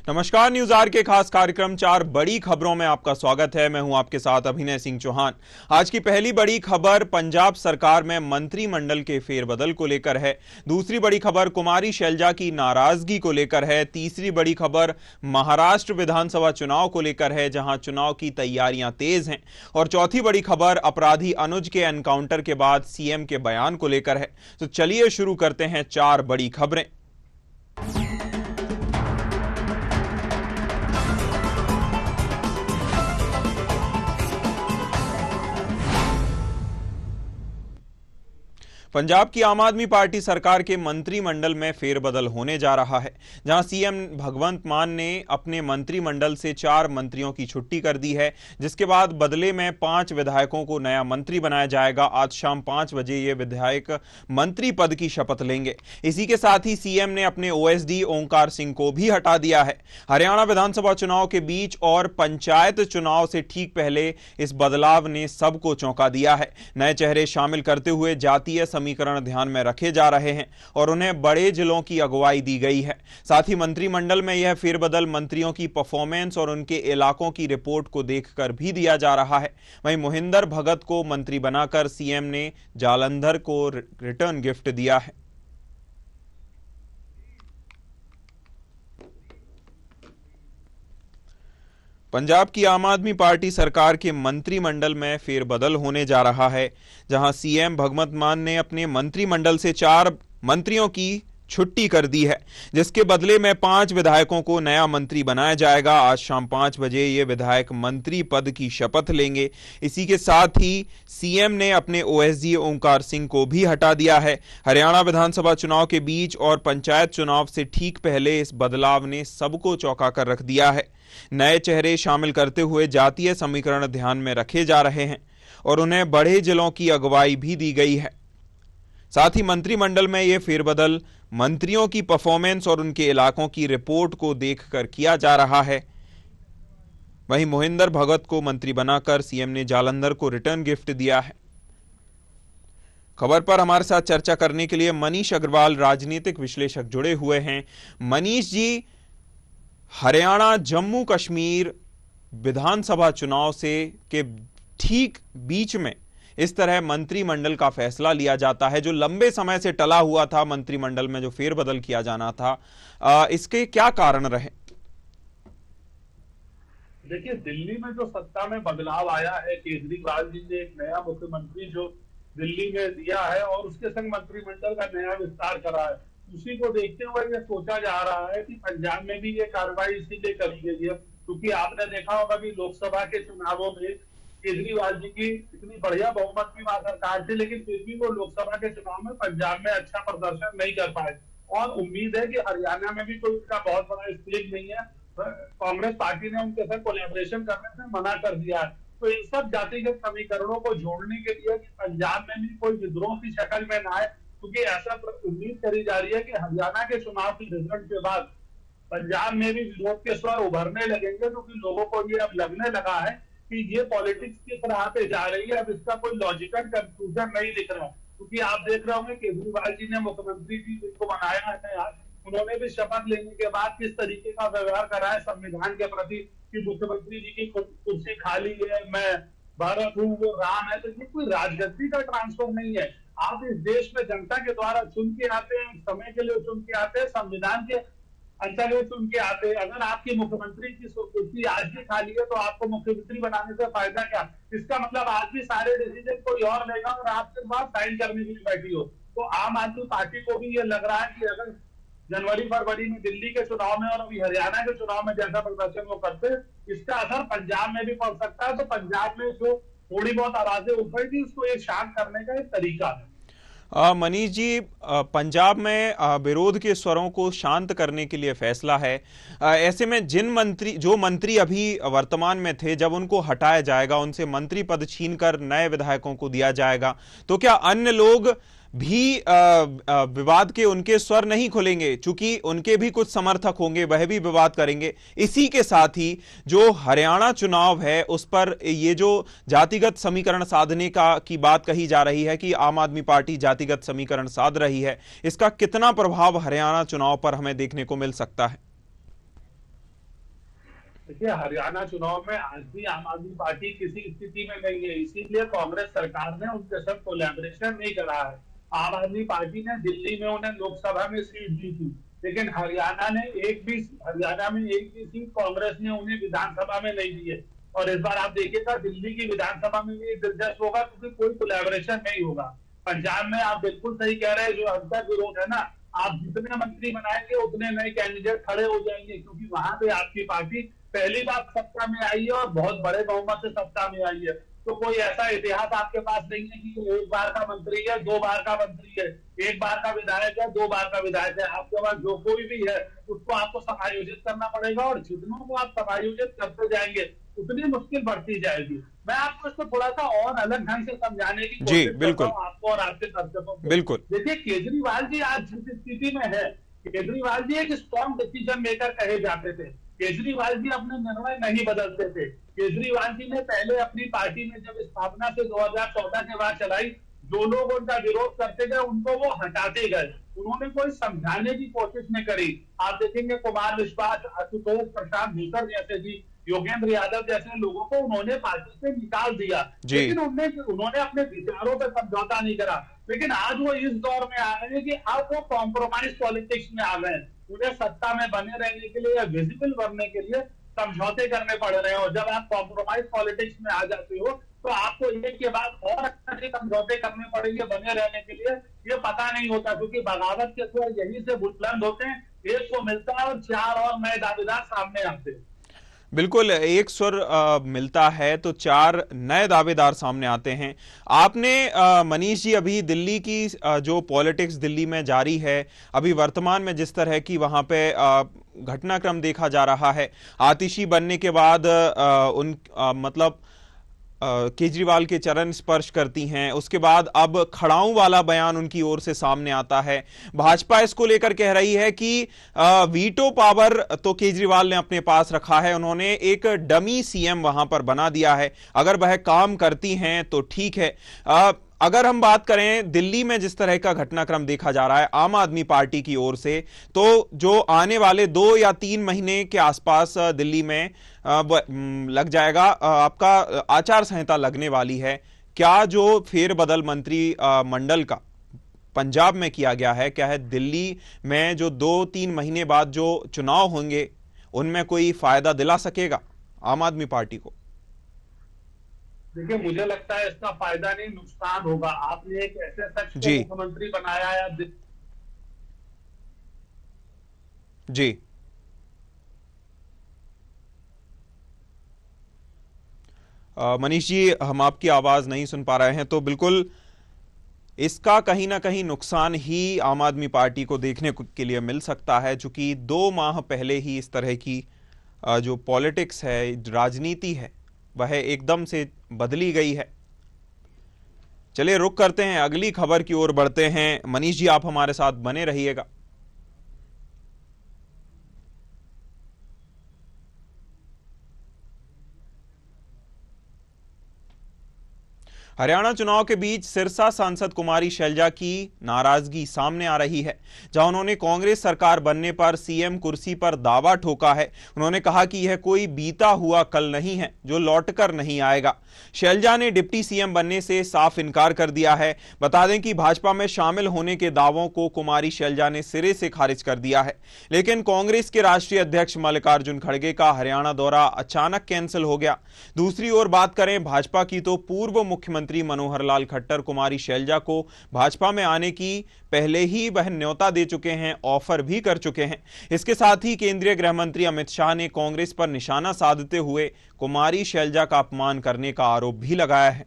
नमस्कार। News are के खास कार्यक्रम 4 बड़ी खबरों में आपका स्वागत है। मैं हूं आपके साथ अभिनय सिंह चौहान। आज की पहली बड़ी खबर पंजाब सरकार में मंत्रिमंडल के फेरबदल को लेकर है। दूसरी बड़ी खबर कुमारी शैलजा की नाराजगी को लेकर है। तीसरी बड़ी खबर महाराष्ट्र विधानसभा चुनाव को लेकर है, जहां चुनाव की तैयारियां तेज हैं। और चौथी बड़ी खबर अपराधी अनुज के एनकाउंटर के बाद सीएम के बयान को लेकर है। तो चलिए शुरू करते हैं 4 बड़ी खबरें। पंजाब की आम आदमी पार्टी सरकार के मंत्रिमंडल में फेरबदल होने जा रहा है, जहां सीएम भगवंत मान ने अपने मंत्रिमंडल से 4 मंत्रियों की छुट्टी कर दी है, जिसके बाद बदले में 5 विधायकों को नया मंत्री बनाया जाएगा। आज शाम 5 बजे ये विधायक मंत्री पद की शपथ लेंगे। इसी के साथ ही सीएम ने अपने ओएसडी ओंकार सिंह को भी हटा दिया है। हरियाणा विधानसभा चुनाव के बीच और पंचायत चुनाव से ठीक पहले इस बदलाव ने सबको चौंका दिया है। नए चेहरे शामिल करते हुए जातीय समीकरण ध्यान में रखे जा रहे हैं और उन्हें बड़े जिलों की अगुवाई दी गई है। साथ ही मंत्रिमंडल में यह फेरबदल मंत्रियों की परफॉर्मेंस और उनके इलाकों की रिपोर्ट को देखकर भी दिया जा रहा है। वहीं मोहिंदर भगत को मंत्री बनाकर सीएम ने जालंधर को रिटर्न गिफ्ट दिया है। पंजाब की आम आदमी पार्टी सरकार के मंत्रिमंडल में फेरबदल होने जा रहा है, जहां सीएम भगवंत मान ने अपने मंत्रिमंडल से 4 मंत्रियों की छुट्टी कर दी है, जिसके बदले में 5 विधायकों को नया मंत्री बनाया जाएगा। आज शाम 5 बजे ये विधायक मंत्री पद की शपथ लेंगे। इसी के साथ ही सीएम ने अपने ओएसडी ओंकार सिंह को भी हटा दिया है। हरियाणा विधानसभा चुनाव के बीच और पंचायत चुनाव से ठीक पहले इस बदलाव ने सबको चौंका कर रख दिया है। नए चेहरे शामिल करते हुए जातीय समीकरण ध्यान में रखे जा रहे हैं और उन्हें बड़े जिलों की अगुवाई भी दी गई है। साथ ही मंत्रिमंडल में यह फेरबदल मंत्रियों की परफॉर्मेंस और उनके इलाकों की रिपोर्ट को देखकर किया जा रहा है। वहीं मोहिंदर भगत को मंत्री बनाकर सीएम ने जालंधर को रिटर्न गिफ्ट दिया है। खबर पर हमारे साथ चर्चा करने के लिए मनीष अग्रवाल, राजनीतिक विश्लेषक, जुड़े हुए हैं। मनीष जी, हरियाणा जम्मू कश्मीर विधानसभा चुनाव से के ठीक बीच में इस तरह मंत्रिमंडल का फैसला लिया जाता है, जो लंबे समय से टला हुआ था। मंत्रिमंडल में जो फेरबदल किया जाना था, इसके क्या कारण रहे? देखिए, दिल्ली में जो सत्ता में बदलाव आया है, केजरीवाल जी ने एक नया मुख्यमंत्री जो दिल्ली में दिया है और उसके संग मंत्रिमंडल का नया विस्तार करा है, उसी को देखते हुए ये सोचा जा रहा है कि पंजाब में भी ये कार्रवाई इसीलिए करी गई है क्योंकि आपने देखा होगा कि लोकसभा के चुनावों में केजरीवाल जी की इतनी बढ़िया बहुमत की वहां सरकार थी, लेकिन फिर भी वो लोकसभा के चुनाव में पंजाब में अच्छा प्रदर्शन नहीं कर पाए। और उम्मीद है कि हरियाणा में भी कोई उसका बहुत बड़ा स्प्लिट नहीं है। कांग्रेस पार्टी ने उनके साथ कोलैबोरेशन करने से मना कर दिया है। तो इन सब जातिगत समीकरणों को जोड़ने के लिए कि पंजाब में भी कोई विद्रोह की शक्ल में ना आए, क्योंकि ऐसा उम्मीद करी जा रही है कि हरियाणा के चुनाव के रिजल्ट के बाद पंजाब में भी विरोध के स्वर उभरने लगेंगे, क्योंकि लोगों को ये अब लगने लगा है कि ये पॉलिटिक्स किस राह पे जा रही है। अब इसका कोई लॉजिकल कंक्लूजन नहीं दिख रहा, क्योंकि आप देख रहे होंगे केजरीवाल जी ने मुख्यमंत्री जी जिनको बनाया है आज, उन्होंने भी शपथ लेने के बाद किस तरीके का व्यवहार करा है संविधान के प्रति कि मुख्यमंत्री जी की कुर्सी खाली है, मैं भारत हूँ, वो राम है। तो ये कोई राजगद्दी का ट्रांसफर नहीं है। आप इस देश में जनता के द्वारा चुन के आते हैं, समय के लिए चुन के आते हैं, संविधान के अंतर्गत चुन के आते हैं। अगर आपकी मुख्यमंत्री की कुर्सी आज भी खाली है तो आपको मुख्यमंत्री बनाने से फायदा क्या? इसका मतलब आज भी सारे डिसीजन कोई और लेगा और आप सिर्फ वहां साइन करने के लिए बैठी हो। तो आम आदमी पार्टी को भी ये लग रहा है कि अगर जनवरी फरवरी में दिल्ली के चुनाव में और अभी हरियाणा के चुनाव में जैसा प्रदर्शन वो करते, इसका असर पंजाब में भी पड़ सकता है। तो पंजाब में जो थोड़ी बहुत आवाजें उठी थी, उसको एक शांत करने का एक तरीका है। मनीष जी, पंजाब में विरोध के स्वरों को शांत करने के लिए फैसला है। ऐसे में जो मंत्री अभी वर्तमान में थे, जब उनको हटाया जाएगा, उनसे मंत्री पद छीनकर नए विधायकों को दिया जाएगा, तो क्या अन्य लोग भी विवाद के उनके स्वर नहीं खुलेंगे? चूंकि उनके भी कुछ समर्थक होंगे, वह भी विवाद करेंगे। इसी के साथ ही जो हरियाणा चुनाव है, उस पर ये जो जातिगत समीकरण साधने की बात कही जा रही है कि आम आदमी पार्टी जातिगत समीकरण साध रही है, इसका कितना प्रभाव हरियाणा चुनाव पर हमें देखने को मिल सकता है? देखिए, हरियाणा चुनाव में आज भी आम आदमी पार्टी किसी स्थिति में नहीं है, इसीलिए कांग्रेस सरकार ने उनके साथ कोलैबोरेशन नहीं करा है। आम आदमी पार्टी ने दिल्ली में उन्हें लोकसभा में सीट दी थी, लेकिन हरियाणा में एक भी सीट कांग्रेस ने उन्हें विधानसभा में नहीं दी है। और इस बार आप देखिएगा दिल्ली की विधानसभा में भी दिलचस्प होगा, क्योंकि कोई कोलैबोरेशन नहीं होगा। पंजाब में आप बिल्कुल सही कह रहे हैं, जो अंतर विरोध है ना, आप जितने मंत्री बनाएंगे उतने नए कैंडिडेट खड़े हो जाएंगे, क्योंकि वहां पे आपकी पार्टी पहली बार सत्ता में आई है और बहुत बड़े बहुमत से सत्ता में आई है। तो कोई ऐसा इतिहास आपके पास नहीं है कि एक बार का मंत्री है, 2 बार का मंत्री है, एक बार का विधायक है, 2 बार का विधायक है। आपके पास जो कोई भी है उसको आपको समायोजित करना पड़ेगा, और जितनों को आप समायोजित करते जाएंगे उतनी मुश्किल बढ़ती जाएगी। मैं आपको इसको थोड़ा सा और अलग ढंग से समझाने की जी कोशिश बिल्कुल, करता हूँ, आपको और आपके दर्शकों को। बिल्कुल। देखिए, केजरीवाल जी आज जिस स्थिति में है, केजरीवाल जी एक स्ट्रॉन्ग डिसीजन मेकर कहे जाते थे। केजरीवाल जी अपने निर्णय नहीं बदलते थे। केजरीवाल जी ने पहले अपनी पार्टी में जब स्थापना से 2014 के बाद चलाई, जो लोग उनका विरोध करते गए उनको वो हटाते गए, उन्होंने कोई समझाने की कोशिश नहीं करी। आप देखेंगे कुमार विश्वास, आशुतोष, प्रशांत भूषण जैसे जी, योगेंद्र यादव जैसे लोगों को उन्होंने पार्टी से निकाल दिया, लेकिन उन्होंने अपने विचारों पर समझौता नहीं करा। लेकिन आज वो इस दौर में आ गए हैं कि अब वो कॉम्प्रोमाइज पॉलिटिक्स में आ गए। उन्हें सत्ता में बने रहने के लिए या विजिबल बनने के लिए समझौते करने पड़ रहे हैं, और जब आप कॉम्प्रोमाइज पॉलिटिक्स में आ जाते हो तो आपको एक के बाद और अच्छे समझौते करने पड़ेंगे बने रहने के लिए। ये पता नहीं होता, क्योंकि बगावत के स्वर यहीं से बुलंद होते हैं, एक को मिलता है और 4 और नए दावेदार सामने आते हैं। बिल्कुल, एक स्वर मिलता है तो 4 नए दावेदार सामने आते हैं। आपने मनीष जी अभी दिल्ली की जो पॉलिटिक्स दिल्ली में जारी है, अभी वर्तमान में जिस तरह की वहां पे घटनाक्रम देखा जा रहा है, आतिशी बनने के बाद मतलब केजरीवाल के चरण स्पर्श करती हैं, उसके बाद अब खड़ाऊ वाला बयान उनकी ओर से सामने आता है। भाजपा इसको लेकर कह रही है कि वीटो पावर तो केजरीवाल ने अपने पास रखा है, उन्होंने एक डमी सीएम वहां पर बना दिया है, अगर वह काम करती हैं तो ठीक है। अगर हम बात करें दिल्ली में जिस तरह का घटनाक्रम देखा जा रहा है आम आदमी पार्टी की ओर से, तो जो आने वाले 2 या 3 महीने के आसपास दिल्ली में लग जाएगा, आपका आचार संहिता लगने वाली है। क्या जो फेरबदल मंत्री मंडल का पंजाब में किया गया है, क्या है दिल्ली में जो 2-3 महीने बाद जो चुनाव होंगे उनमें कोई फायदा दिला सकेगा आम आदमी पार्टी को? देखिए, मुझे लगता है इसका फायदा नहीं नुकसान होगा। आपने एक ऐसे शख्स को मुख्यमंत्री बनाया है। जी, मनीष जी, हम आपकी आवाज नहीं सुन पा रहे हैं, तो बिल्कुल इसका कहीं ना कहीं नुकसान ही आम आदमी पार्टी को देखने के लिए मिल सकता है, चूंकि 2 माह पहले ही इस तरह की जो पॉलिटिक्स है, राजनीति है, वह एकदम से बदली गई है। चलिए रुक करते हैं, अगली खबर की ओर बढ़ते हैं। मनीष जी, आप हमारे साथ बने रहिएगा। हरियाणा चुनाव के बीच सिरसा सांसद कुमारी शैलजा की नाराजगी सामने आ रही है, जहां उन्होंने कांग्रेस सरकार बनने पर सीएम कुर्सी पर दावा ठोका है। उन्होंने कहा कि यह कोई बीता हुआ कल नहीं है जो लौटकर नहीं आएगा। शैलजा ने डिप्टी सीएम बनने से साफ इनकार कर दिया है। बता दें कि भाजपा में शामिल होने के दावों को कुमारी शैलजा ने सिरे से खारिज कर दिया है, लेकिन कांग्रेस के राष्ट्रीय अध्यक्ष मल्लिकार्जुन खड़गे का हरियाणा दौरा अचानक कैंसिल हो गया। दूसरी ओर बात करें भाजपा की, तो पूर्व मुख्यमंत्री मनोहर लाल खट्टर कुमारी शैलजा को भाजपा में आने की पहले ही वह न्योता दे चुके हैं, ऑफर भी कर चुके हैं। इसके साथ ही केंद्रीय गृह मंत्री अमित शाह ने कांग्रेस पर निशाना साधते हुए कुमारी शैलजा का अपमान करने का आरोप भी लगाया है।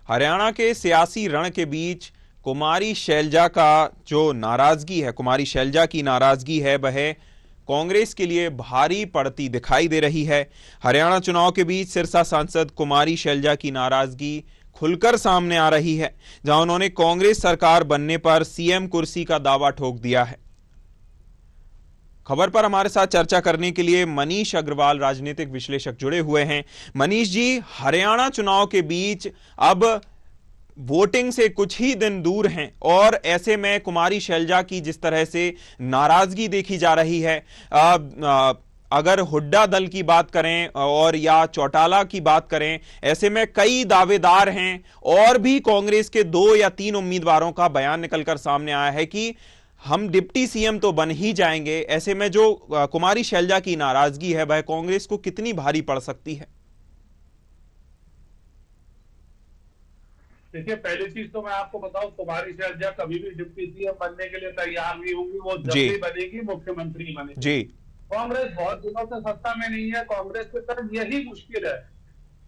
हरियाणा के सियासी रण के बीच कुमारी शैलजा का जो नाराजगी है, कुमारी शैलजा की नाराजगी है, वह कांग्रेस के लिए भारी पड़ती दिखाई दे रही है। हरियाणा चुनाव के बीच सिरसा सांसद कुमारी शैलजा की नाराजगी खुलकर सामने आ रही है, जहां उन्होंने कांग्रेस सरकार बनने पर सीएम कुर्सी का दावा ठोक दिया है। खबर पर हमारे साथ चर्चा करने के लिए मनीष अग्रवाल, राजनीतिक विश्लेषक, जुड़े हुए हैं। मनीष जी, हरियाणा चुनाव के बीच अब वोटिंग से कुछ ही दिन दूर हैं और ऐसे में कुमारी शैलजा की जिस तरह से नाराजगी देखी जा रही है, अगर हुड्डा दल की बात करें और या चौटाला की बात करें, ऐसे में कई दावेदार हैं और भी कांग्रेस के 2 या 3 उम्मीदवारों का बयान निकलकर सामने आया है कि हम डिप्टी सीएम तो बन ही जाएंगे। ऐसे में जो कुमारी शैलजा की नाराजगी है वह कांग्रेस को कितनी भारी पड़ सकती है? देखिए, पहली चीज तो मैं आपको बताऊं, कुमारी शैलजा कभी भी डिप्टी सीएम बनने के लिए तैयार नहीं होगी। वो जब भी बनेगी मुख्यमंत्री बनेगी जी। कांग्रेस बहुत दिनों से सत्ता में नहीं है। कांग्रेस के तरफ यही मुश्किल है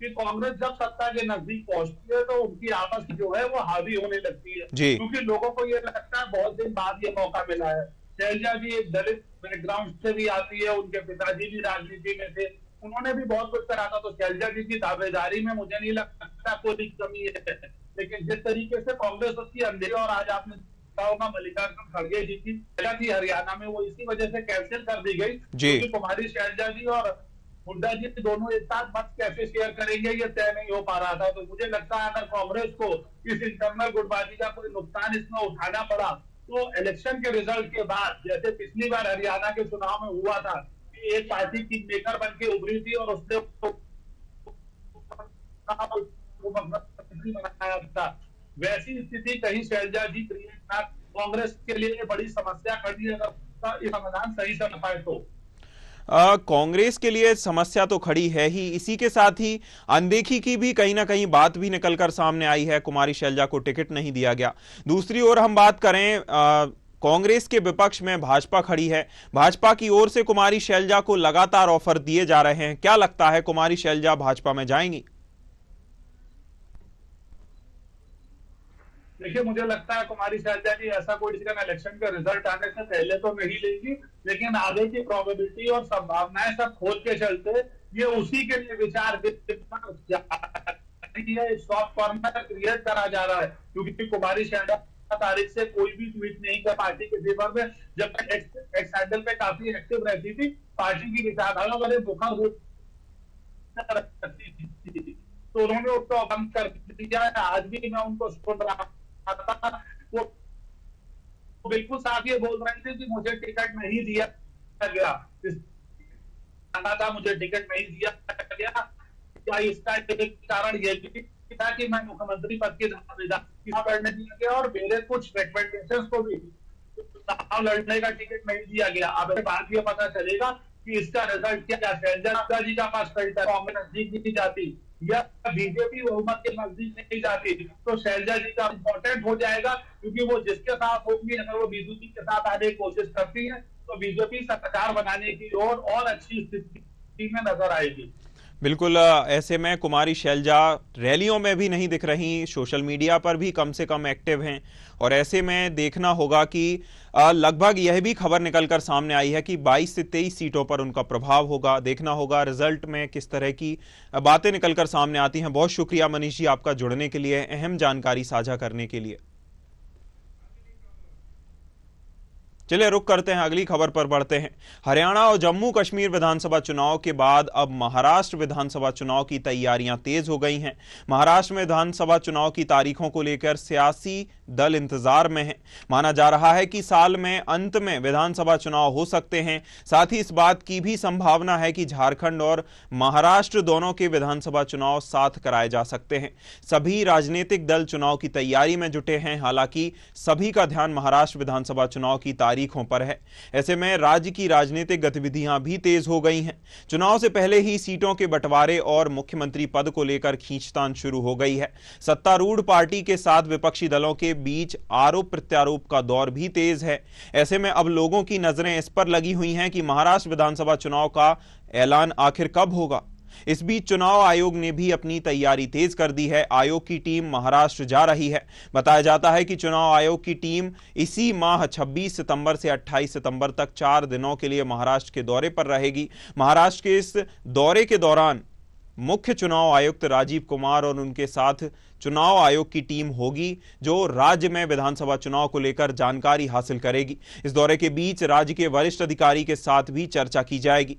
कि कांग्रेस जब सत्ता के नजदीक पहुंचती है तो उनकी आपस जो है वो हावी होने लगती है, क्योंकि लोगों को ये लगता है बहुत दिन बाद ये मौका मिला है। शैलजा भी एक दलित बैकग्राउंड से भी आती है, उनके पिताजी भी राजनीति में थे, उन्होंने भी बहुत कुछ करा था, तो शैलजा जी की दावेदारी में मुझे नहीं लगता कोई कमी है। लेकिन जिस तरीके से कांग्रेस उसकी अंधेरी, और आज आपने होगा मल्लिकार्जुन खड़गे जी की थी हरियाणा में, वो इसी वजह से कैंसिल कर दी गई, क्योंकि कुमारी शैलजा जी और हुड्डा जी दोनों एक साथ मत कैसे शेयर करेंगे ये तय नहीं हो पा रहा था। तो मुझे लगता है अगर कांग्रेस को इस इंटरनल गुटबाजी का कोई नुकसान इसमें उठाना पड़ा तो इलेक्शन के रिजल्ट के बाद, जैसे पिछली बार हरियाणा के चुनाव में हुआ था कि एक पार्टी किंग मेकर बन के उभरी थी और उसने बनाया था, वैसी स्थिति कहीं शैलजा जी क्रिएट ना, कांग्रेस के लिए बड़ी समस्या खड़ी है अगर समाधान सही से न पाए तो। कांग्रेस के लिए समस्या तो खड़ी है ही, इसी के साथ ही अनदेखी की भी कहीं ना कहीं बात भी निकलकर सामने आई है। कुमारी शैलजा को टिकट नहीं दिया गया। दूसरी ओर हम बात करें, कांग्रेस के विपक्ष में भाजपा खड़ी है। भाजपा की ओर से कुमारी शैलजा को लगातार ऑफर दिए जा रहे हैं। क्या लगता है, कुमारी शैलजा भाजपा में जाएंगी? देखिए, मुझे लगता है कुमारी शैलजा जी ऐसा कोई डिसीजन इलेक्शन का रिजल्ट आने से पहले तो नहीं लेंगी, लेकिन आगे की प्रोबेबिलिटी और संभावनाएं सब खोल के चलते ये उसी के लिए विचार सॉफ्ट कॉर्नर क्रिएट करा जा रहा है, क्योंकि कुमारी शैलजा तारीख से कोई भी ट्वीट नहीं कर पार्टी के फेवर में, जब तक एक्स हैंडल पे काफी एक्टिव रहती थी, पार्टी की विचारधारा बड़े मुखर तो उन्होंने उसको बंद कर दिया। आज भी मैं उनको सुन रहा वो बिल्कुल साफ ये बोल रहे थे कि मुझे टिकट नहीं दिया गया, मुझे टिकट नहीं दिया गया। क्या इसका एक कारण ये भी था कि मैं मुख्यमंत्री पद की दावेदारी लड़ने दिया गया और मेरे कुछ रिकमेंडेशंस को भी चुनाव लड़ने का टिकट नहीं दिया गया। अब बाद ये पता चलेगा कि इसका रिजल्ट क्या। शैलजा जी का पास कांग्रेस नजदीक नहीं जाती या बीजेपी बहुमत के नजदीक नहीं जाती, तो शैलजा जी का इंपॉर्टेंट हो जाएगा, क्योंकि वो जिसके साथ होगी, अगर वो बीजेपी के साथ आने की कोशिश करती है तो बीजेपी सरकार बनाने की ओर और अच्छी स्थिति में नजर आएगी। बिल्कुल, ऐसे में कुमारी शैलजा रैलियों में भी नहीं दिख रही, सोशल मीडिया पर भी कम से कम एक्टिव हैं, और ऐसे में देखना होगा कि लगभग यह भी खबर निकलकर सामने आई है कि 22 से 23 सीटों पर उनका प्रभाव होगा। देखना होगा रिजल्ट में किस तरह की बातें निकलकर सामने आती हैं। बहुत शुक्रिया मनीष जी आपका जुड़ने के लिए, अहम जानकारी साझा करने के लिए। चलिए रुक करते हैं, अगली खबर पर बढ़ते हैं। हरियाणा और जम्मू कश्मीर विधानसभा चुनाव के बाद अब महाराष्ट्र विधानसभा चुनाव की तैयारियां तेज हो गई हैं। महाराष्ट्र में विधानसभा चुनाव की तारीखों को लेकर सियासी दल इंतजार में हैं। माना जा रहा है कि साल में अंत में विधानसभा चुनाव हो सकते हैं। साथ ही इस बात की भी संभावना है कि झारखंड और महाराष्ट्र दोनों के विधानसभा चुनाव साथ कराए जा सकते हैं। सभी राजनीतिक दल चुनाव की तैयारी में जुटे हैं। हालांकि सभी का ध्यान महाराष्ट्र विधानसभा चुनाव की तारीखों पर है। ऐसे में राज्य की राजनीतिक गतिविधियां भी तेज हो गई हैं। चुनाव से पहले ही सीटों के बंटवारे और मुख्यमंत्री पद को लेकर खींचतान शुरू हो गई है। सत्तारूढ़ पार्टी के साथ विपक्षी दलों के बीच आरोप प्रत्यारोप का दौर भी तेज है। ऐसे में अब लोगों की नजरें इस पर लगी हुई हैं कि महाराष्ट्र विधानसभा चुनाव का ऐलान आखिर कब होगा। इस बीच चुनाव आयोग ने भी अपनी तैयारी तेज कर दी है। आयोग की टीम महाराष्ट्र जा रही है। बताया जाता है कि चुनाव आयोग की टीम इसी माह 26 सितंबर से 28 सितंबर तक 4 दिनों के लिए महाराष्ट्र के दौरे पर रहेगी। महाराष्ट्र के इस दौरे के दौरान मुख्य चुनाव आयुक्त राजीव कुमार और उनके साथ चुनाव आयोग की टीम होगी, जो राज्य में विधानसभा चुनाव को लेकर जानकारी हासिल करेगी। इस दौरे के बीच राज्य के वरिष्ठ अधिकारी के साथ भी चर्चा की जाएगी।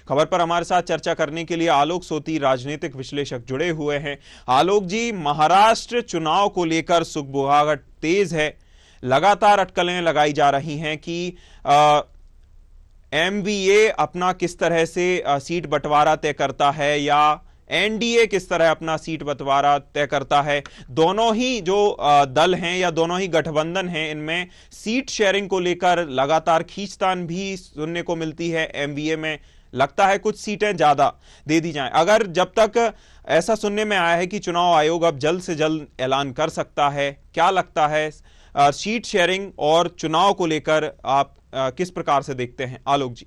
खबर पर हमारे साथ चर्चा करने के लिए आलोक सोती, राजनीतिक विश्लेषक, जुड़े हुए हैं। आलोक जी, महाराष्ट्र चुनाव को लेकर सुगबुगाहट तेज है। लगातार अटकलें लगाई जा रही हैं कि एमवीए अपना किस तरह से सीट बंटवारा तय करता है या एनडीए किस तरह अपना सीट बंटवारा तय करता है। दोनों ही जो दल हैं या दोनों ही गठबंधन हैं, इनमें सीट शेयरिंग को लेकर लगातार खींचतान भी सुनने को मिलती है। एमवीए में लगता है कुछ सीटें ज्यादा दे दी जाएं। अगर जब तक ऐसा सुनने में आया है कि चुनाव आयोग अब जल्द से जल्द ऐलान कर सकता है, क्या लगता है सीट शेयरिंग और चुनाव को लेकर आप किस प्रकार से देखते हैं? आलोक जी।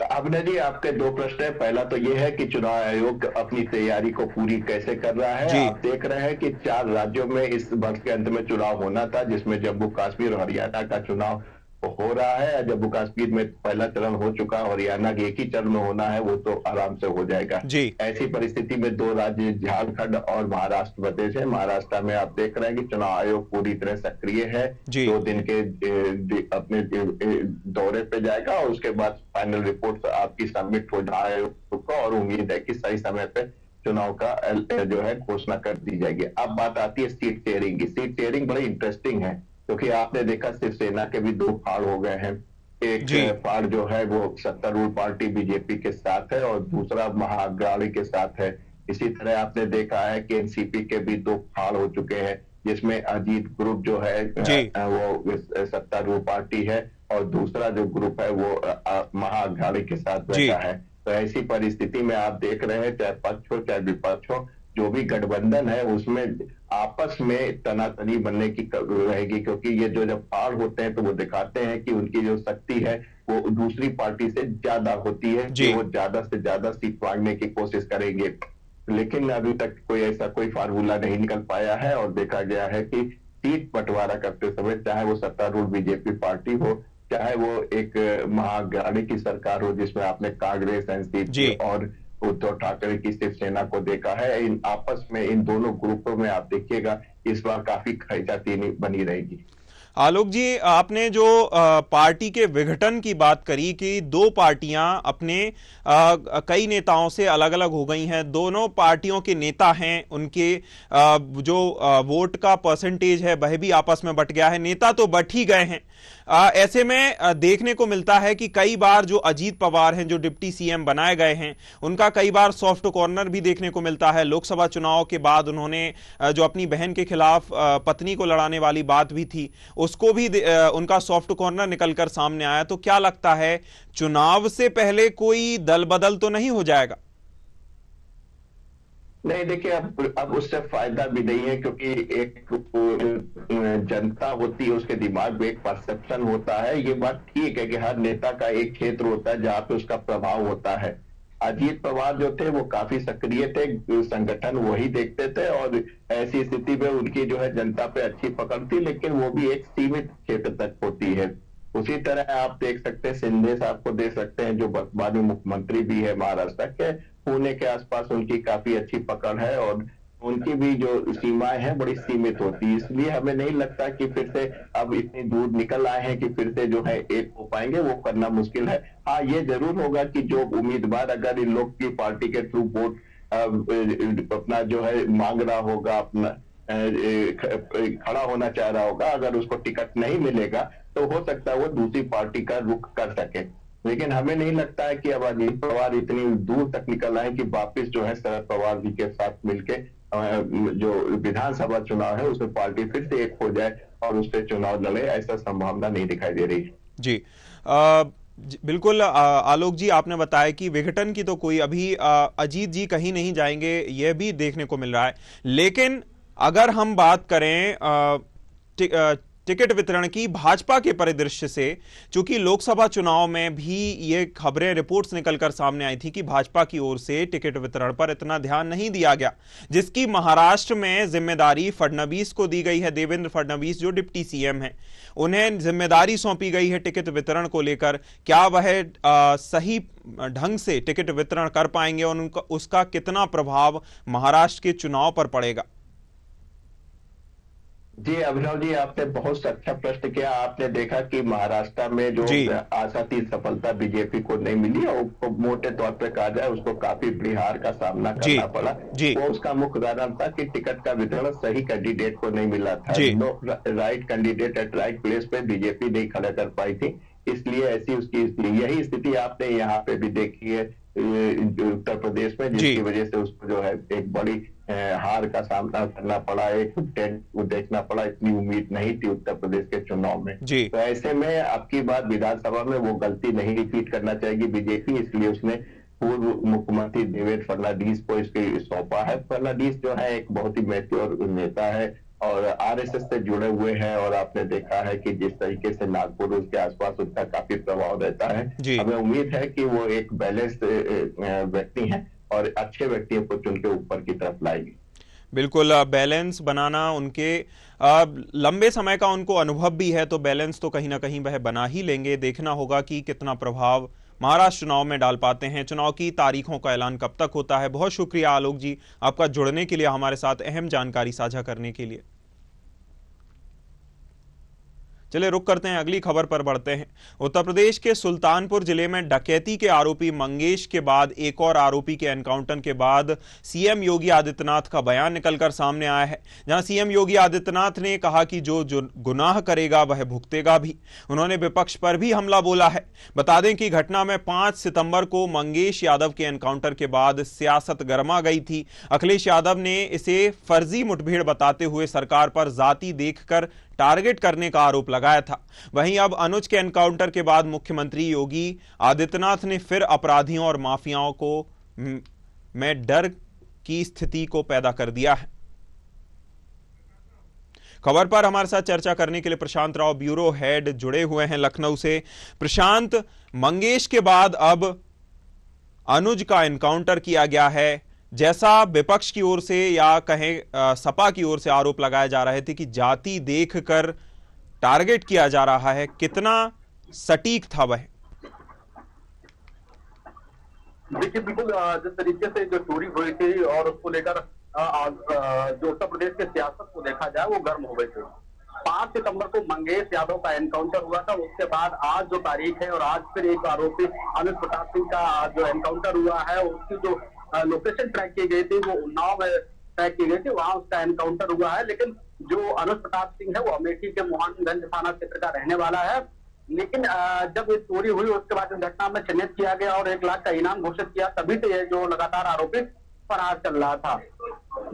अभिनय जी, आपके दो प्रश्न है। पहला तो यह है कि चुनाव आयोग अपनी तैयारी को पूरी कैसे कर रहा है। आप देख रहे हैं कि 4 राज्यों में इस वर्ष के अंत में चुनाव होना था, जिसमें जम्मू कश्मीर और हरियाणा का चुनाव हो रहा है। जम्मू कश्मीर में पहला चरण हो चुका, हरियाणा के एक ही चरण में होना है, वो तो आराम से हो जाएगा। ऐसी परिस्थिति में 2 राज्य झारखंड और महाराष्ट्र प्रदेश है। महाराष्ट्र में आप देख रहे हैं कि चुनाव आयोग पूरी तरह सक्रिय है। 2 दिन के अपने दौरे पे जाएगा और उसके बाद फाइनल रिपोर्ट आपकी सबमिट हो जाए और उम्मीद है कि सही समय पे चुनाव का जो है घोषणा कर दी जाएगी। अब बात आती है सीट शेयरिंग की। सीट शेयरिंग बड़ी इंटरेस्टिंग है, क्योंकि आपने देखा शिवसेना के भी 2 फाड़ हो गए हैं। एक फाड़ जो है वो सत्तारूढ़ पार्टी बीजेपी के साथ है और दूसरा महाअघाड़ी के साथ है। इसी तरह आपने देखा है कि एनसीपी के भी 2 फाड़ हो चुके हैं, जिसमें अजीत ग्रुप जो है वो सत्तारूढ़ पार्टी है और दूसरा जो ग्रुप है वो महाअघाड़ी के साथ बैठा है। तो ऐसी परिस्थिति में आप देख रहे हैं, चाहे पक्ष हो चाहे विपक्ष हो, जो भी गठबंधन है उसमें आपस में तनातनी बनने की रहेगी, क्योंकि ये जो जब फाड़ होते हैं तो वो दिखाते हैं कि उनकी जो शक्ति है वो दूसरी पार्टी से ज्यादा होती है, कि वो ज्यादा से ज्यादा सीट मांगने की कोशिश करेंगे। लेकिन अभी तक कोई ऐसा कोई फार्मूला नहीं निकल पाया है और देखा गया है कि सीट बंटवारा करते समय, चाहे वो सत्तारूढ़ बीजेपी पार्टी हो, चाहे वो एक महाअघाड़ी की सरकार हो जिसमें आपने कांग्रेस, एनसीपी और उद्धव ठाकरे की शिवसेना को देखा है, इन आपस में इन दोनों ग्रुपों में आप देखिएगा इस बार काफी खींचातानी बनी रहेगी। आलोक जी, आपने जो पार्टी के विघटन की बात करी कि 2 पार्टियां अपने कई नेताओं से अलग अलग हो गई हैं, दोनों पार्टियों के नेता हैं, उनके जो वोट का परसेंटेज है वह भी आपस में बट गया है, नेता तो बट ही गए हैं। ऐसे में देखने को मिलता है कि कई बार जो अजीत पवार हैं, जो डिप्टी सीएम बनाए गए हैं, उनका कई बार सॉफ्ट कॉर्नर भी देखने को मिलता है। लोकसभा चुनाव के बाद उन्होंने जो अपनी बहन के खिलाफ पत्नी को लड़ाने वाली बात भी थी, उसको भी उनका सॉफ्ट कॉर्नर निकलकर सामने आया। तो क्या लगता है, चुनाव से पहले कोई दल बदल तो नहीं हो जाएगा? नहीं, देखिए अब उससे फायदा भी नहीं है, क्योंकि एक जनता होती है, उसके दिमाग में एक परसेप्शन होता है। ये बात ठीक है कि हर नेता का एक क्षेत्र होता है जहां पे उसका प्रभाव होता है। अजीत पवार जो थे वो काफी सक्रिय थे, संगठन वही देखते थे और ऐसी स्थिति में उनकी जो है जनता पे अच्छी पकड़ थी, लेकिन वो भी एक सीमित क्षेत्र तक होती है। उसी तरह आप देख सकते हैं शिंदे साहब को देख सकते हैं, जो बाद में मुख्यमंत्री भी है महाराष्ट्र के। पुणे के आसपास उनकी काफी अच्छी पकड़ है और उनकी भी जो सीमाएं हैं बड़ी सीमित होती है। इसलिए हमें नहीं लगता कि फिर से अब इतनी दूर निकल आए हैं कि फिर से जो है एक हो पाएंगे, वो करना मुश्किल है। हाँ, ये जरूर होगा कि जो उम्मीदवार अगर इन लोग की पार्टी के थ्रू वोट अपना जो है मांग रहा होगा, अपना खड़ा होना चाह रहा होगा, अगर उसको टिकट नहीं मिलेगा तो हो सकता है वो दूसरी पार्टी का रुख कर सके। लेकिन हमें नहीं लगता है कि अब अजीत पवार इतनी दूर तक निकल आए कि वापिस जो है शरद पवार जी के साथ मिलके जो विधानसभा चुनाव है उसमें पार्टी फिर से एक हो जाए और उस पर चुनाव लड़े, ऐसा संभावना नहीं दिखाई दे रही। जी बिल्कुल आलोक जी, आपने बताया कि विघटन की तो कोई अभी अजीत जी कहीं नहीं जाएंगे, यह भी देखने को मिल रहा है। लेकिन अगर हम बात करें टिकट वितरण की भाजपा के परिदृश्य से, चूंकि लोकसभा चुनाव में भी ये खबरें, रिपोर्ट्स निकलकर सामने आई थी कि भाजपा की ओर से टिकट वितरण पर इतना ध्यान नहीं दिया गया, जिसकी महाराष्ट्र में जिम्मेदारी फडणवीस को दी गई है। देवेंद्र फडणवीस जो डिप्टी सीएम हैं, उन्हें जिम्मेदारी सौंपी गई है टिकट वितरण को लेकर। क्या वह सही ढंग से टिकट वितरण कर पाएंगे और उसका कितना प्रभाव महाराष्ट्र के चुनाव पर पड़ेगा? जी अभिनव जी, आपने बहुत अच्छा प्रश्न किया। आपने देखा कि महाराष्ट्र में जो आशाती सफलता बीजेपी को नहीं मिली और उसको मोटे तौर पे कहा जाए उसको काफी बड़ी हार का सामना करना पड़ा। वो उसका मुख्य कारण था कि टिकट का वितरण सही कैंडिडेट को नहीं मिला था। Right candidate at right place पे बीजेपी नहीं खड़ा कर पाई थी, इसलिए ऐसी उसकी यही स्थिति आपने यहाँ पे भी देखी है उत्तर प्रदेश में, जिसकी वजह से उसको जो है एक बड़ी हार का सामना करना पड़ा, एक देखना पड़ा। इतनी उम्मीद नहीं थी उत्तर प्रदेश के चुनाव में। तो ऐसे में अब की बार विधानसभा में वो गलती नहीं रिपीट करना चाहेगी बीजेपी, इसलिए उसने पूर्व मुख्यमंत्री देवेंद्र फडणवीस को इसके सौंपा है। फडणवीस जो है एक बहुत ही मैच्योर नेता है और आरएसएस से जुड़े हुए हैं, और आपने देखा है कि जिस तरीके से नागपुर उसके आसपास उसका काफी प्रभाव रहता है। हमें उम्मीद है कि वो एक बैलेंस व्यक्ति हैं और अच्छे व्यक्तियों को चुन के ऊपर की तरफ लाएगी। बिल्कुल, बैलेंस बनाना उनके लंबे समय का उनको अनुभव भी है, तो बैलेंस तो कहीं ना कहीं वह बना ही लेंगे। देखना होगा कि कितना प्रभाव महाराष्ट्र चुनाव में डाल पाते हैं। चुनाव की तारीखों का ऐलान कब तक होता है। बहुत शुक्रिया आलोक जी आपका जुड़ने के लिए, हमारे साथ अहम जानकारी साझा करने के लिए। चलिए रुक करते हैं, अगली खबर पर बढ़ते हैं। उत्तर प्रदेश के सुल्तानपुर जिले में डकैती के आरोपी मंगेश के बाद एक और आरोपी के एनकाउंटर के बाद सीएम योगी आदित्यनाथ का बयान निकलकर सामने आया है, जहां सीएम योगी आदित्यनाथ ने कहा कि जो गुनाह करेगा वह भुगतेगा भी। उन्होंने विपक्ष पर भी हमला बोला है। बता दें कि घटना में 5 सितंबर को मंगेश यादव के एनकाउंटर के बाद सियासत गर्मा गई थी। अखिलेश यादव ने इसे फर्जी मुठभेड़ बताते हुए सरकार पर जाति देखकर टारगेट करने का आरोप लगाया था। वहीं अब अनुज के एनकाउंटर के बाद मुख्यमंत्री योगी आदित्यनाथ ने फिर अपराधियों और माफियाओं को में डर की स्थिति को पैदा कर दिया है। खबर पर हमारे साथ चर्चा करने के लिए प्रशांत राव, ब्यूरो हेड, जुड़े हुए हैं लखनऊ से। प्रशांत, मंगेश के बाद अब अनुज का एनकाउंटर किया गया है। जैसा विपक्ष की ओर से या कहें सपा की ओर से आरोप लगाए जा रहे थे कि जाति देखकर टारगेट किया जा रहा है, कितना सटीक था वह? देखिए बिल्कुल, जिस तरीके से जो चोरी हुई थी और उसको लेकर जो उत्तर प्रदेश के सियासत को देखा जाए वो गर्म हो गई थी। 5 सितंबर को मंगेश यादव का एनकाउंटर हुआ था, उसके बाद आज जो तारीख है और आज फिर एक आरोपी अनुज प्रताप सिंह का जो एनकाउंटर हुआ है, उसकी जो लोकेशन ट्रैक की गई थी वो उन्नाव में ट्रैक की गई थी, वहां उसका एनकाउंटर हुआ है। लेकिन जो अनुज प्रताप सिंह है वो अमेठी के मोहनगंज थाना क्षेत्र का रहने वाला है। लेकिन जब ये चोरी हुई उसके बाद इस घटना में चिन्हित किया गया और 1 लाख का इनाम घोषित किया, तभी से ये जो लगातार आरोपी फरार चल रहा था।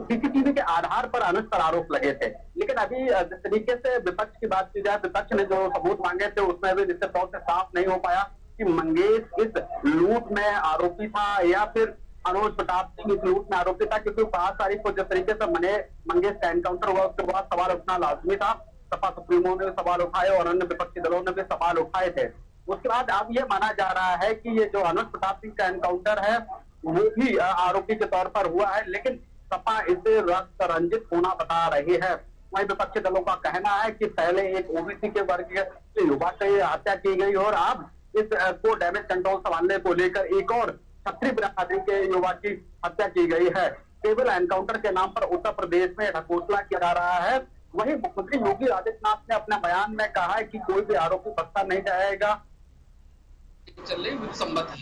सीसीटीवी के आधार पर अनुज पर आरोप लगे थे। लेकिन अभी जिस तरीके से विपक्ष की बात की जाए, विपक्ष ने जो सबूत मांगे थे उसमें भी निश्चित तौर से साफ नहीं हो पाया कि मंगेश इस लूट में आरोपी था या फिर अनुज प्रताप सिंह इस लूट में आरोपी था, क्योंकि 5 तारीख को जिस तरीके से मंगेश का एनकाउंटर हुआ उसके बाद सवाल उठना लाजमी था। सपा सुप्रीमो ने सवाल उठाए और अन्य विपक्षी दलों ने भी सवाल उठाए थे। उसके बाद अब ये माना जा रहा है कि ये जो अनुज प्रताप सिंह का एनकाउंटर है वो भी आरोपी के तौर पर हुआ है, लेकिन सपा इसे रक्त रंजित होना बता रही है। वहीं विपक्षी दलों का कहना है कि पहले एक ओबीसी के वर्ग के युवा से हत्या की गई और अब इस को डैमेज कंट्रोल संभालने को लेकर एक और क्षत्रिय बिरादरी के युवा की हत्या की गई है। केवल एनकाउंटर के नाम पर उत्तर प्रदेश में ढकोसला किया जा रहा है। वहीं मुख्यमंत्री योगी आदित्यनाथ ने अपने बयान में कहा है कि कोई भी आरोपी बख्शा नहीं जाएगा। चल रही संबंध है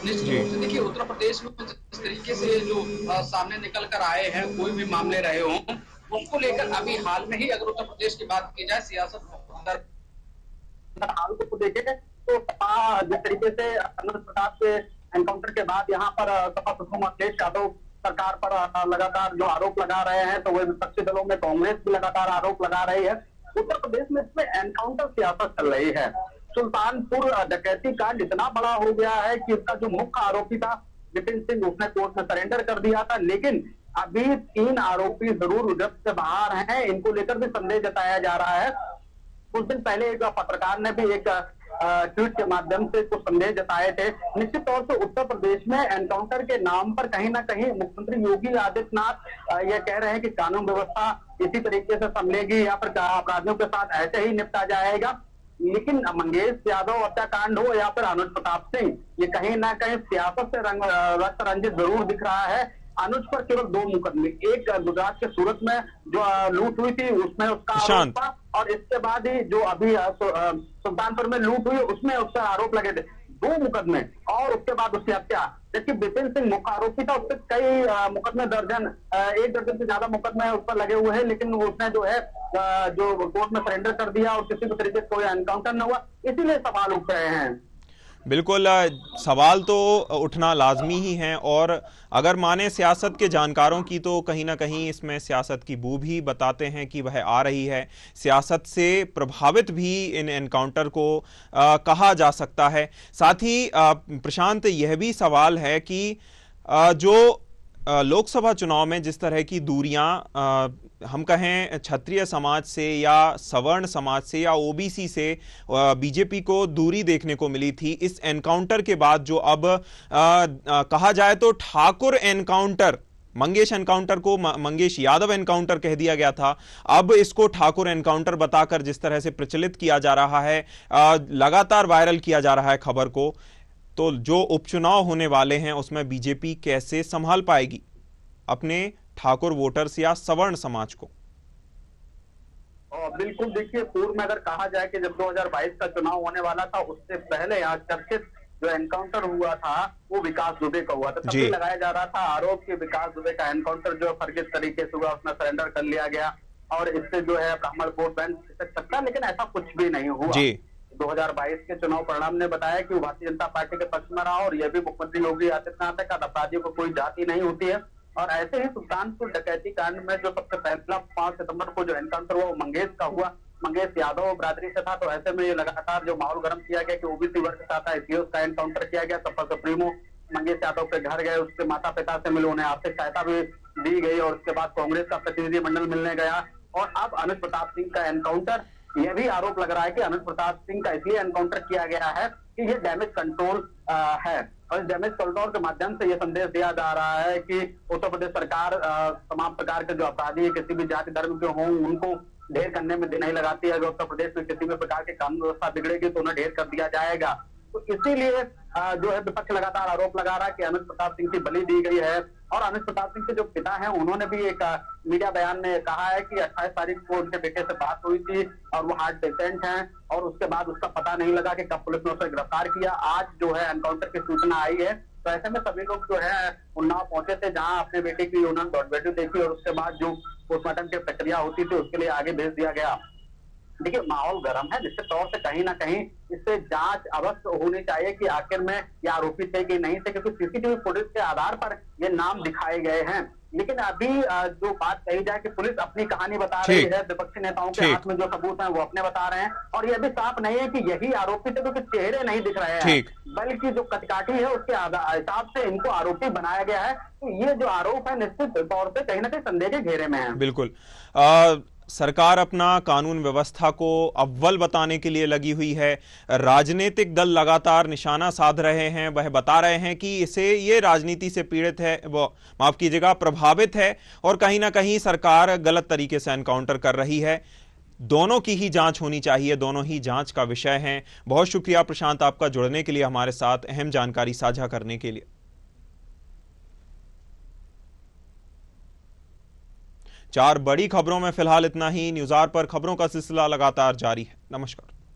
निश्चित रूप से। देखिए उत्तर प्रदेश में जिस तरीके से जो सामने निकल कर आए हैं, कोई भी मामले रहे हों, उसको लेकर अभी हाल में ही अगर उत्तर प्रदेश की बात की जाए, सियासत हाल को देखें तो जिस तरीके से अनुज प्रताप के एनकाउंटर के बाद यहाँ पर सपा सुप्रीमो अखिलेश यादव सरकार पर लगातार जो आरोप लगा रहे हैं, तो वह विपक्षी दलों में कांग्रेस भी लगातार आरोप लगा रही है। उत्तर प्रदेश में इसमें एनकाउंटर सियासत चल रही है। सुल्तानपुर डकैती कांड इतना बड़ा हो गया है कि इसका जो मुख्य आरोपी था विपिन सिंह, उसने कोर्ट में सरेंडर कर दिया था, लेकिन अभी 3 आरोपी जरूर गिरफ्त से बाहर हैं। इनको लेकर भी संदेह जताया जा रहा है। कुछ दिन पहले एक पत्रकार ने भी एक ट्वीट के माध्यम से कुछ संदेह जताए थे। निश्चित तौर से उत्तर प्रदेश में एनकाउंटर के नाम पर कहीं ना कहीं मुख्यमंत्री योगी आदित्यनाथ ये कह रहे हैं कि कानून व्यवस्था इसी तरीके से संभलेगी या फिर अपराधियों के साथ ऐसे ही निपटा जाएगा। लेकिन मंगेश यादव हत्याकांड हो या फिर अनुज प्रताप सिंह, ये कहीं ना कहीं सियासत से रक्त रंजित जरूर दिख रहा है। अनुज पर केवल 2 मुकदमे, एक गुजरात के सूरत में जो लूट हुई थी उसमें उसका आरोप था, और इसके बाद ही जो अभी सुल्तानपुर में लूट हुई उसमें उसका आरोप लगे थे। 2 मुकदमे और उसके बाद उसकी हत्या। जबकि विपिन सिंह मुख्य आरोपी था, उस पर कई मुकदमे दर्जन 1 दर्जन से ज्यादा मुकदमे उस पर लगे हुए हैं, लेकिन उसने जो है जो कोर्ट में सरेंडर कर दिया और किसी भी तरीके से कोई एनकाउंटर न हुआ, इसीलिए सवाल उठ रहे हैं। बिल्कुल, सवाल तो उठना लाजमी ही है, और अगर माने सियासत के जानकारों की तो कहीं ना कहीं इसमें सियासत की बू भी बताते हैं कि वह आ रही है। सियासत से प्रभावित भी इन एनकाउंटर को कहा जा सकता है। साथ ही प्रशांत, यह भी सवाल है कि जो लोकसभा चुनाव में जिस तरह की दूरियां हम कहें क्षत्रिय समाज से या सवर्ण समाज से या ओबीसी से बीजेपी को दूरी देखने को मिली थी, इस एनकाउंटर के बाद जो अब कहा जाए तो ठाकुर एनकाउंटर, मंगेश एनकाउंटर को मंगेश यादव एनकाउंटर कह दिया गया था, अब इसको ठाकुर एनकाउंटर बताकर जिस तरह से प्रचलित किया जा रहा है, लगातार वायरल किया जा रहा है खबर को, तो जो उपचुनाव होने वाले हैं उसमें बीजेपी कैसे संभाल पाएगी अपने ठाकुर वोटर्स या सवर्ण समाज को? बिल्कुल, देखिए, पूर्व में अगर कहा जाए कि जब 2022 का चुनाव होने वाला था उससे पहले यहाँ चर्चित जो एनकाउंटर हुआ था वो विकास दुबे का हुआ था। तब भी लगाया जा रहा था आरोप कि विकास दुबे का एनकाउंटर जो फर्जित तरीके से हुआ, उसमें सरेंडर कर लिया गया और इससे जो है ब्राह्मण वोट बैंक खिसक सकता है, लेकिन ऐसा कुछ भी नहीं हुआ। 2022 के चुनाव परिणाम ने बताया कि वो भारतीय जनता पार्टी के पक्ष में रहा, और यह भी मुख्यमंत्री योगी आदित्यनाथ का अपराधियों को कोई जाति नहीं होती है। और ऐसे ही सुल्तानपुर डकैती कांड में जो सबसे पहला 5 सितंबर को जो एनकाउंटर हुआ वो मंगेश का हुआ, मंगेश यादव बरादरी से था। तो ऐसे में ये लगातार जो माहौल गर्म किया गया कि ओबीसी वर्ग के साथ आईपीएस का एनकाउंटर किया गया। सपा सुप्रीमो मंगेश यादव के घर गए, उसके माता पिता से मिले, उन्हें आर्थिक सहायता भी दी गई, और उसके बाद कांग्रेस का प्रतिनिधिमंडल मिलने गया। और अब अनुज प्रताप सिंह का एनकाउंटर, यह भी आरोप लग रहा है कि अनुज प्रताप सिंह का इसलिए एनकाउंटर किया गया है कि ये डैमेज कंट्रोल है, और डैमेज कंट्रोल के माध्यम से यह संदेश दिया जा रहा है कि उत्तर प्रदेश सरकार तमाम प्रकार के जो अपराधी किसी भी जाति धर्म के हों उनको ढेर करने में देर नहीं लगाती है। अगर उत्तर प्रदेश में किसी भी प्रकार की कानून व्यवस्था बिगड़ेगी तो उन्हें ढेर कर दिया जाएगा। तो इसीलिए जो है विपक्ष लगातार आरोप लगा रहा है कि अनुज प्रताप सिंह की बलि दी गई है। और अनुज प्रताप सिंह के जो पिता हैं उन्होंने भी एक मीडिया बयान में कहा है कि 28 तारीख को उनके बेटे से बात हुई थी और वो हार्ट पेशेंट हैं, और उसके बाद उसका पता नहीं लगा कि कब पुलिस ने उसे गिरफ्तार किया। आज जो है एनकाउंटर की सूचना आई है, तो ऐसे में सभी लोग जो है उन्नाव पहुंचे थे, जहां अपने बेटे की उन्होंने डॉट वीडियो देखी और उसके बाद जो पोस्टमार्टम की प्रक्रिया होती थी उसके लिए आगे भेज दिया गया। देखिए, माहौल गर्म है, जिसके तौर से कहीं ना कहीं इससे जांच अवश्य होनी चाहिए कि आखिर में ये आरोपी थे कि नहीं थे, क्योंकि सीसीटीवी फुटेज के आधार पर ये नाम दिखाए गए हैं। लेकिन अभी जो बात कही जाए कि पुलिस अपनी कहानी बता रही है, विपक्षी नेताओं के हाथ में जो सबूत हैं वो अपने बता रहे हैं, और यह भी साफ नहीं है कि यही आरोपी थे, क्योंकि चेहरे नहीं दिख रहे हैं, बल्कि जो कटकाठी है उसके हिसाब से इनको आरोपी बनाया गया है। तो ये जो आरोप है निश्चित तौर पर कहीं ना कहीं संदेह के घेरे में है। बिल्कुल, सरकार अपना कानून व्यवस्था को अव्वल बताने के लिए लगी हुई है। राजनीतिक दल लगातार निशाना साध रहे हैं, वह बता रहे हैं कि इसे ये राजनीति से पीड़ित है, वो माफ कीजिएगा प्रभावित है, और कहीं ना कहीं सरकार गलत तरीके से एनकाउंटर कर रही है। दोनों की ही जांच होनी चाहिए, दोनों ही जांच का विषय है। बहुत शुक्रिया प्रशांत आपका जुड़ने के लिए, हमारे साथ अहम जानकारी साझा करने के लिए। 4 बड़ी खबरों में फिलहाल इतना ही। न्यूज़ आवर पर खबरों का सिलसिला लगातार जारी है। नमस्कार।